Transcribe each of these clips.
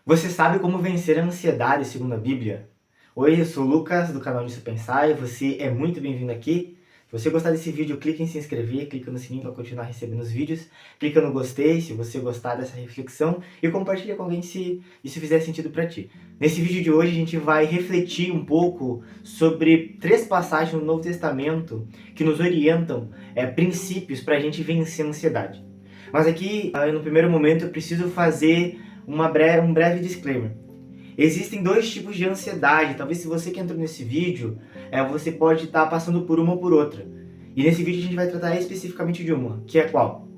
Você sabe como vencer a ansiedade segundo a Bíblia? Oi, eu sou o Lucas do canal Nisso Pensar e você é muito bem-vindo aqui. Se você gostar desse vídeo, clique em se inscrever, clica no sininho para continuar recebendo os vídeos, clica no gostei se você gostar dessa reflexão e compartilha com alguém se isso fizer sentido para ti. Nesse vídeo de hoje a gente vai refletir um pouco sobre 3 passagens no Novo Testamento que nos orientam princípios para a gente vencer a ansiedade. Mas aqui, no primeiro momento, eu preciso fazer um breve disclaimer. Existem 2 tipos de ansiedade. Talvez se você que entrou nesse vídeo, você pode estar passando por uma ou por outra. E nesse vídeo a gente vai tratar especificamente de uma, que é qual?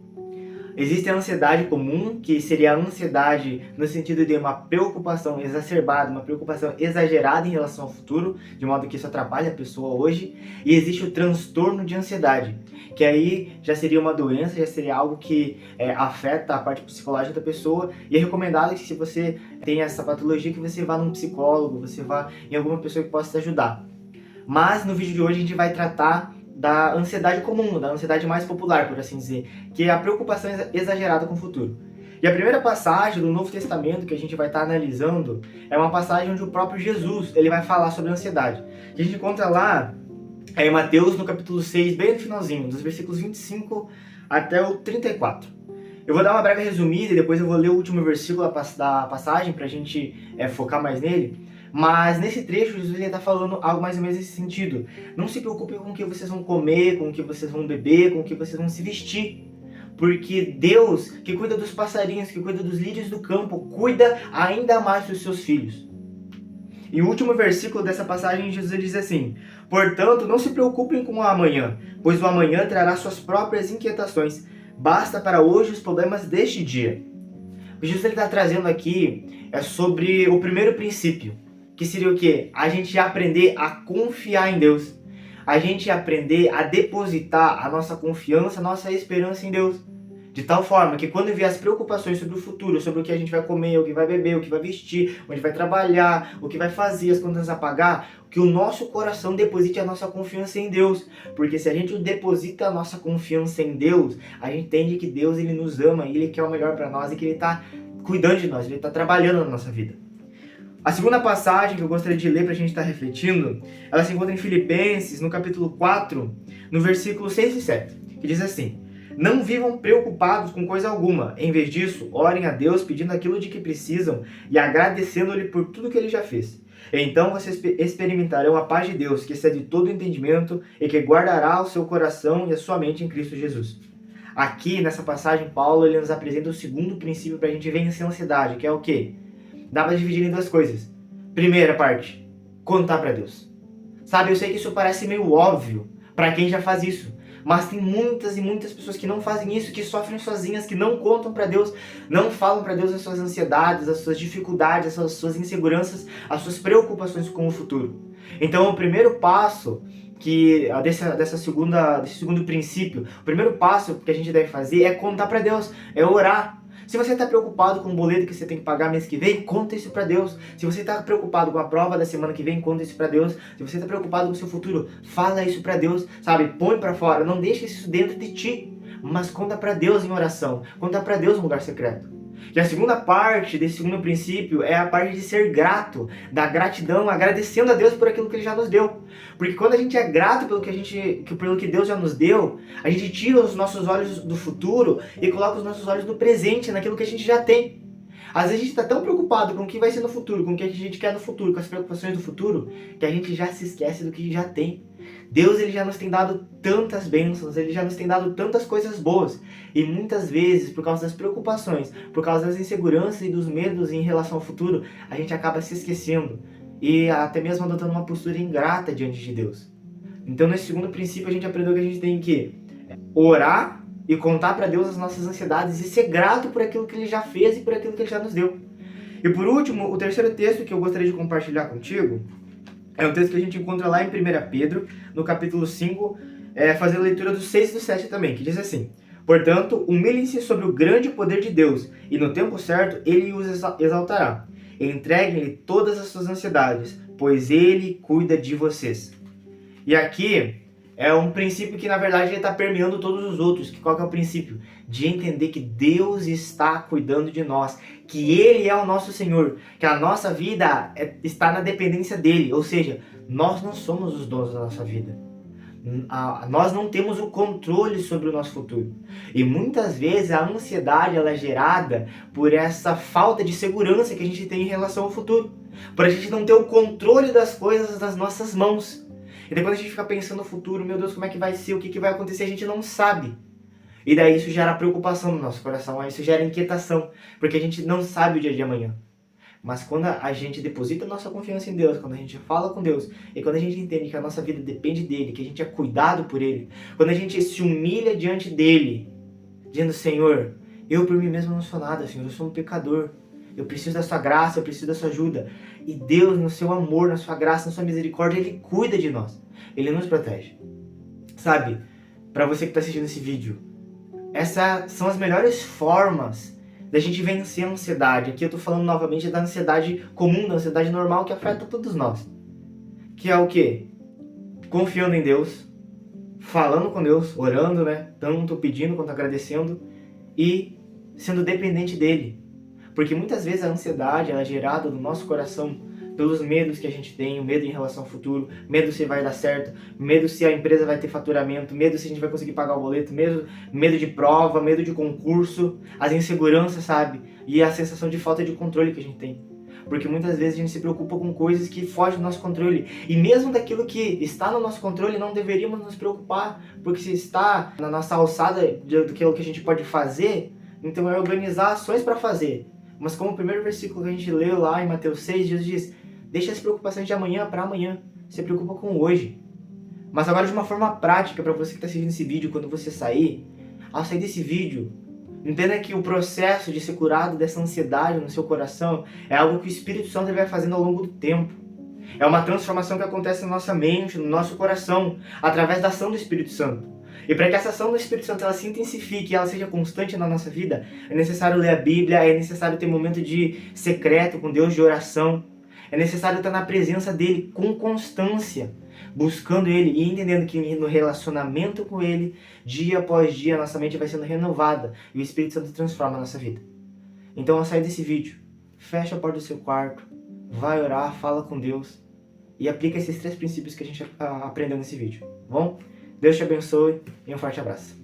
Existe a ansiedade comum, que seria a ansiedade no sentido de uma preocupação exacerbada, uma preocupação exagerada em relação ao futuro, de modo que isso atrapalha a pessoa hoje. E existe o transtorno de ansiedade, que aí já seria uma doença, já seria algo que afeta a parte psicológica da pessoa. E é recomendado que se você tem essa patologia, que você vá num psicólogo, você vá em alguma pessoa que possa te ajudar. Mas no vídeo de hoje a gente vai tratar da ansiedade comum, da ansiedade mais popular, por assim dizer, que é a preocupação exagerada com o futuro. E a primeira passagem do Novo Testamento que a gente vai estar analisando é uma passagem onde o próprio Jesus ele vai falar sobre a ansiedade. Que a gente encontra lá em Mateus, no capítulo 6, bem no finalzinho, dos versículos 25 até o 34. Eu vou dar uma breve resumida e depois eu vou ler o último versículo da passagem para a gente focar mais nele. Mas nesse trecho, Jesus está falando algo mais ou menos nesse sentido. Não se preocupe com o que vocês vão comer, com o que vocês vão beber, com o que vocês vão se vestir. Porque Deus, que cuida dos passarinhos, que cuida dos lírios do campo, cuida ainda mais dos seus filhos. E o último versículo dessa passagem, Jesus diz assim: portanto, não se preocupem com o amanhã, pois o amanhã trará suas próprias inquietações. Basta para hoje os problemas deste dia. O que Jesus está trazendo aqui é sobre o primeiro princípio, que seria o quê? A gente aprender a confiar em Deus. A gente aprender a depositar a nossa confiança, a nossa esperança em Deus. De tal forma que quando vier as preocupações sobre o futuro, sobre o que a gente vai comer, o que vai beber, o que vai vestir, onde vai trabalhar, o que vai fazer, as contas a pagar, que o nosso coração deposite a nossa confiança em Deus. Porque se a gente deposita a nossa confiança em Deus, a gente entende que Deus ele nos ama e Ele quer o melhor para nós e que Ele está cuidando de nós, Ele está trabalhando na nossa vida. A segunda passagem que eu gostaria de ler para a gente estar refletindo, ela se encontra em Filipenses, no capítulo 4, no versículo 6 e 7, que diz assim: não vivam preocupados com coisa alguma, em vez disso, orem a Deus pedindo aquilo de que precisam e agradecendo-lhe por tudo que Ele já fez. Então vocês experimentarão a paz de Deus, que excede todo entendimento e que guardará o seu coração e a sua mente em Cristo Jesus. Aqui, nessa passagem, Paulo ele nos apresenta o segundo princípio para a gente vencer a ansiedade, que é o quê? Dá para dividir em 2 coisas. Primeira parte, contar para Deus. Sabe, eu sei que isso parece meio óbvio para quem já faz isso, mas tem muitas e muitas pessoas que não fazem isso, que sofrem sozinhas, que não contam para Deus, não falam para Deus as suas ansiedades, as suas dificuldades, as suas inseguranças, as suas preocupações com o futuro. Então, o primeiro passo desse segundo princípio, o primeiro passo que a gente deve fazer é contar para Deus, é orar. Se você está preocupado com o boleto que você tem que pagar mês que vem, conta isso para Deus. Se você está preocupado com a prova da semana que vem, conta isso para Deus. Se você está preocupado com o seu futuro, fala isso para Deus, sabe? Põe para fora, não deixe isso dentro de ti, mas conta para Deus em oração, conta para Deus no lugar secreto. E a segunda parte desse segundo princípio é a parte de ser grato, da gratidão, agradecendo a Deus por aquilo que Ele já nos deu. Porque quando a gente é grato pelo que Deus já nos deu, a gente tira os nossos olhos do futuro e coloca os nossos olhos no presente, naquilo que a gente já tem. Às vezes a gente está tão preocupado com o que vai ser no futuro, com o que a gente quer no futuro, com as preocupações do futuro, que a gente já se esquece do que já tem. Deus ele já nos tem dado tantas bênçãos, Ele já nos tem dado tantas coisas boas. E muitas vezes, por causa das preocupações, por causa das inseguranças e dos medos em relação ao futuro, a gente acaba se esquecendo e até mesmo adotando uma postura ingrata diante de Deus. Então, nesse segundo princípio, a gente aprendeu que a gente tem que orar e contar para Deus as nossas ansiedades e ser grato por aquilo que Ele já fez e por aquilo que Ele já nos deu. E por último, o terceiro texto que eu gostaria de compartilhar contigo é um texto que a gente encontra lá em 1 Pedro, no capítulo 5, fazendo a leitura do 6 e do 7 também, que diz assim: portanto, humilhem-se sobre o grande poder de Deus, e no tempo certo Ele os exaltará. Entreguem-lhe todas as suas ansiedades, pois Ele cuida de vocês. E aqui, É um princípio que, na verdade, está permeando todos os outros. Qual que é o princípio? De entender que Deus está cuidando de nós, que Ele é o nosso Senhor, que a nossa vida está na dependência dEle. Ou seja, nós não somos os donos da nossa vida. Nós não temos o controle sobre o nosso futuro. E muitas vezes a ansiedade ela é gerada por essa falta de segurança que a gente tem em relação ao futuro. Por a gente não ter o controle das coisas nas nossas mãos. E daí quando a gente fica pensando no futuro, meu Deus, como é que vai ser, o que vai acontecer, a gente não sabe. E daí isso gera preocupação no nosso coração, isso gera inquietação, porque a gente não sabe o dia de amanhã. Mas quando a gente deposita a nossa confiança em Deus, quando a gente fala com Deus, e quando a gente entende que a nossa vida depende dEle, que a gente é cuidado por Ele, quando a gente se humilha diante dEle, dizendo, Senhor, eu por mim mesmo não sou nada, Senhor, eu sou um pecador, eu preciso da sua graça, eu preciso da sua ajuda. E Deus, no seu amor, na sua graça, na sua misericórdia, Ele cuida de nós, Ele nos protege. Sabe, para você que está assistindo esse vídeo, essas são as melhores formas da gente vencer a ansiedade. Aqui eu tô falando novamente da ansiedade comum, da ansiedade normal que afeta todos nós. Que é o quê? Confiando em Deus, falando com Deus, orando, né? Tanto pedindo quanto agradecendo e sendo dependente dEle. Porque muitas vezes a ansiedade ela é gerada no nosso coração pelos medos que a gente tem, o medo em relação ao futuro, medo se vai dar certo, medo se a empresa vai ter faturamento, medo se a gente vai conseguir pagar o boleto, medo de prova, medo de concurso, as inseguranças, sabe? E a sensação de falta de controle que a gente tem. Porque muitas vezes a gente se preocupa com coisas que fogem do nosso controle. E mesmo daquilo que está no nosso controle, não deveríamos nos preocupar. Porque se está na nossa alçada do que a gente pode fazer, então é organizar ações para fazer. Mas como o primeiro versículo que a gente leu lá em Mateus 6, Jesus diz, deixa as preocupações de amanhã para amanhã, se preocupa com hoje. Mas agora de uma forma prática, para você que está assistindo esse vídeo, quando você sair, ao sair desse vídeo, entenda que o processo de ser curado dessa ansiedade no seu coração é algo que o Espírito Santo vai fazendo ao longo do tempo. É uma transformação que acontece na nossa mente, no nosso coração, através da ação do Espírito Santo. E para que essa ação do Espírito Santo ela se intensifique e ela seja constante na nossa vida, é necessário ler a Bíblia, é necessário ter momento de secreto com Deus, de oração. É necessário estar na presença dEle com constância, buscando Ele e entendendo que no relacionamento com Ele, dia após dia, nossa mente vai sendo renovada e o Espírito Santo transforma a nossa vida. Então, ao sair desse vídeo, fecha a porta do seu quarto, vai orar, fala com Deus e aplica esses 3 princípios que a gente aprendeu nesse vídeo, tá bom? Deus te abençoe e um forte abraço.